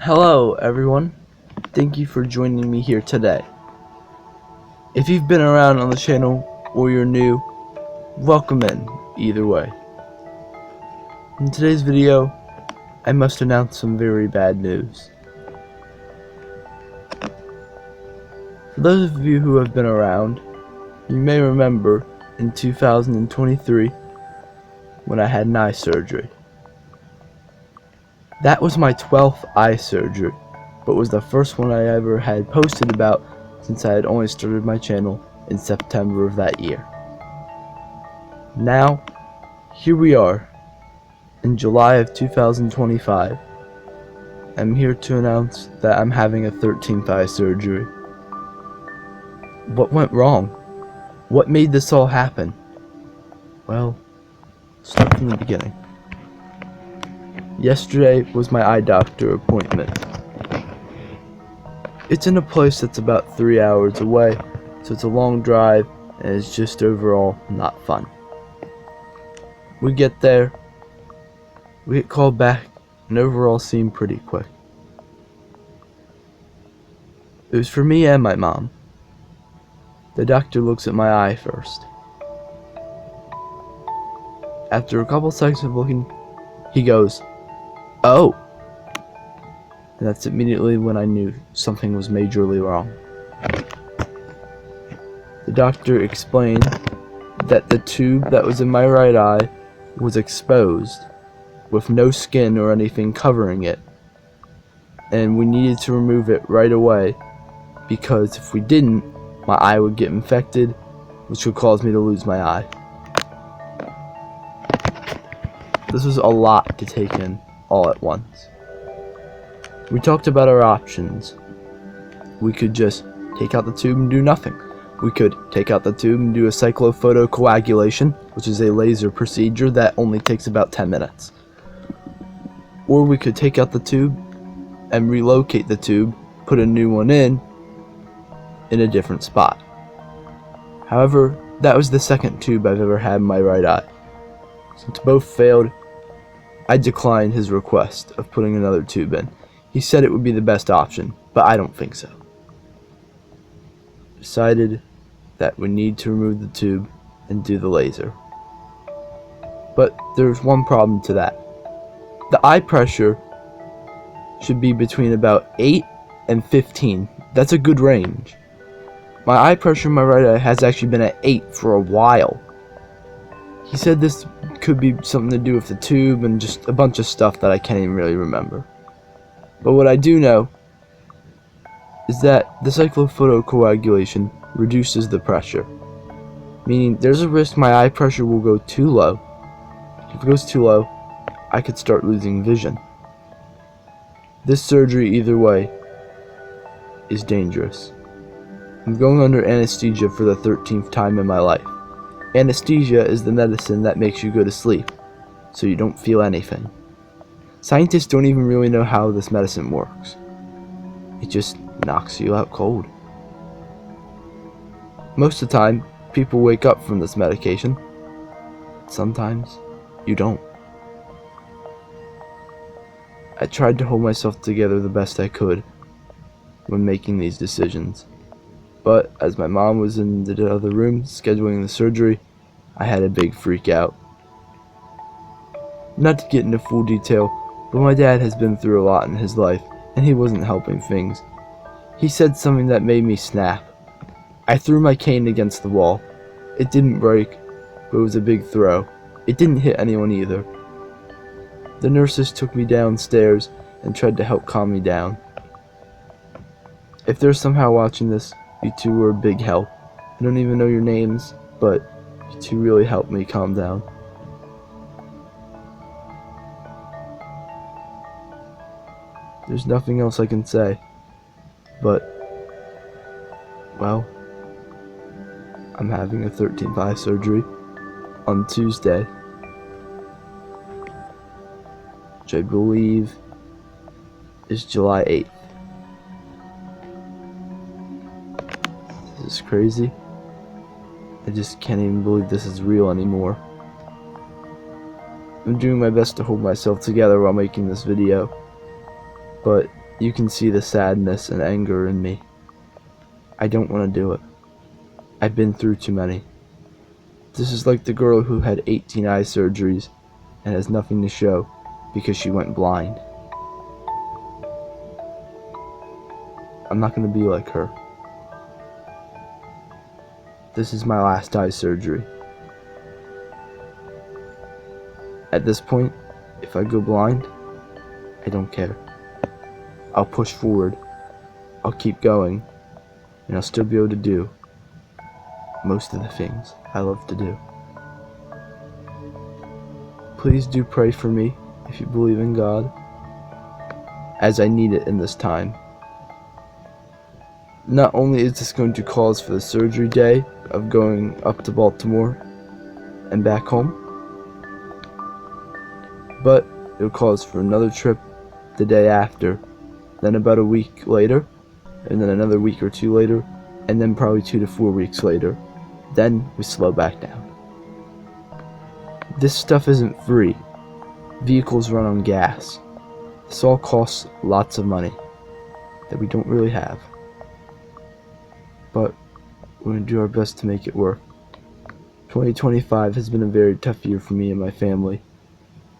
Hello everyone, thank you for joining me here today. If you've been around on the channel or you're new, welcome in either way. In today's video, I must announce some very bad news. For those of you who have been around, you may remember in 2023 when I had an eye surgery. That was my 12th eye surgery, but was the first one I ever had posted about since I had only started my channel in September of that year. Now, here we are, in July of 2025. I'm here to announce that I'm having a 13th eye surgery. What went wrong? What made this all happen? Well, start from the beginning. Yesterday was my eye doctor appointment. It's in a place that's about 3 hours away, so it's a long drive and it's just overall not fun. We get there, we get called back, and overall seemed pretty quick. It was for me and my mom. The doctor looks at my eye first. After a couple seconds of looking, he goes, "Oh!" And that's immediately when I knew something was majorly wrong. The doctor explained that the tube that was in my right eye was exposed, with no skin or anything covering it, and we needed to remove it right away, because if we didn't, my eye would get infected, which would cause me to lose my eye. This was a lot to take in all at once. We talked about our options. We could just take out the tube and do nothing. We could take out the tube and do a cyclophotocoagulation, which is a laser procedure that only takes about 10 minutes. Or we could take out the tube and relocate the tube, put a new one in a different spot. However, that was the second tube I've ever had in my right eye. Since both failed, I declined his request of putting another tube in. He said it would be the best option, but I don't think so. Decided that we need to remove the tube and do the laser. But there's one problem to that. The eye pressure should be between about 8 and 15. That's a good range. My eye pressure in my right eye has actually been at 8 for a while. He said this could be something to do with the tube and just a bunch of stuff that I can't even really remember. But what I do know is that the cyclophotocoagulation reduces the pressure, meaning there's a risk my eye pressure will go too low. If it goes too low, I could start losing vision. This surgery, either way, is dangerous. I'm going under anesthesia for the 13th time in my life. Anesthesia is the medicine that makes you go to sleep, so you don't feel anything. Scientists don't even really know how this medicine works. It just knocks you out cold. Most of the time, people wake up from this medication. Sometimes, you don't. I tried to hold myself together the best I could when making these decisions. But as my mom was in the other room scheduling the surgery, I had a big freak out. Not to get into full detail, but my dad has been through a lot in his life, and he wasn't helping things. He said something that made me snap. I threw my cane against the wall. It didn't break, but it was a big throw. It didn't hit anyone either. The nurses took me downstairs and tried to help calm me down. If they're somehow watching this, you two were a big help. I don't even know your names, but you two really helped me calm down. There's nothing else I can say, but, well, I'm having a 13th eye surgery on Tuesday, which I believe is July 8th. This is crazy. I just can't even believe this is real anymore. I'm doing my best to hold myself together while making this video, but You can see the sadness and anger in me. I don't want to do it. I've been through too many. This is like the girl who had 18 eye surgeries and has nothing to show because she went blind. I'm not going to be like her. This is my last eye surgery. At this point, if I go blind, I don't care. I'll push forward, I'll keep going, and I'll still be able to do most of the things I love to do. Please do pray for me if you believe in God, as I need it in this time. Not only is this going to cause for the surgery day of going up to Baltimore and back home, but it'll cause for another trip the day after, then about a week later, and then another week or two later, and then probably 2 to 4 weeks later. Then we slow back down. This stuff isn't free. Vehicles run on gas. This all costs lots of money that we don't really have. But we're going to do our best to make it work. 2025 has been a very tough year for me and my family.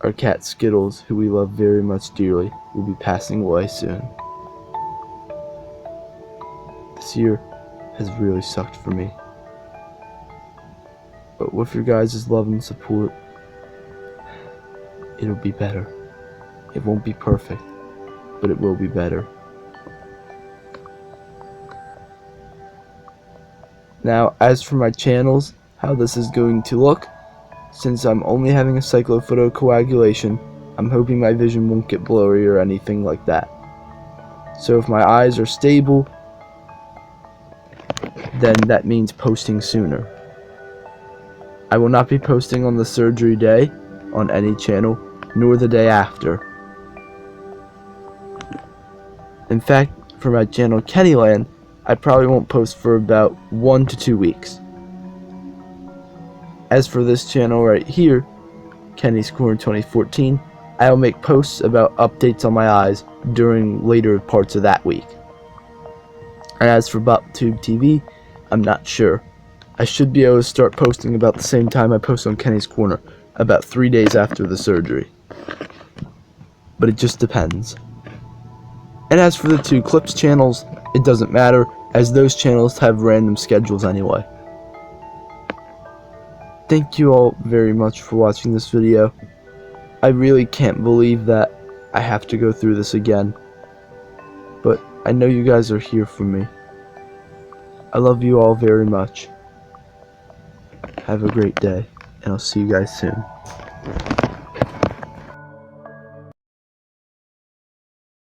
Our cat Skittles, who we love very much dearly, will be passing away soon. This year has really sucked for me. But with your guys' love and support, it'll be better. It won't be perfect, but it will be better. Now, as for my channels, how this is going to look, since I'm only having a cyclophotocoagulation, I'm hoping my vision won't get blurry or anything like that. So if my eyes are stable, then that means posting sooner. I will not be posting on the surgery day on any channel, nor the day after. In fact, for my channel Kennyland, I probably won't post for about 1 to 2 weeks. As for this channel right here, Kenny's Corner 2014, I'll make posts about updates on my eyes during later parts of that week. And as for BotTube TV, I'm not sure. I should be able to start posting about the same time I post on Kenny's Corner, about 3 days after the surgery. But it just depends. And as for the 2 Clips channels, it doesn't matter, as those channels have random schedules anyway. Thank you all very much for watching this video. I really can't believe that I have to go through this again. But I know you guys are here for me. I love you all very much. Have a great day, and I'll see you guys soon.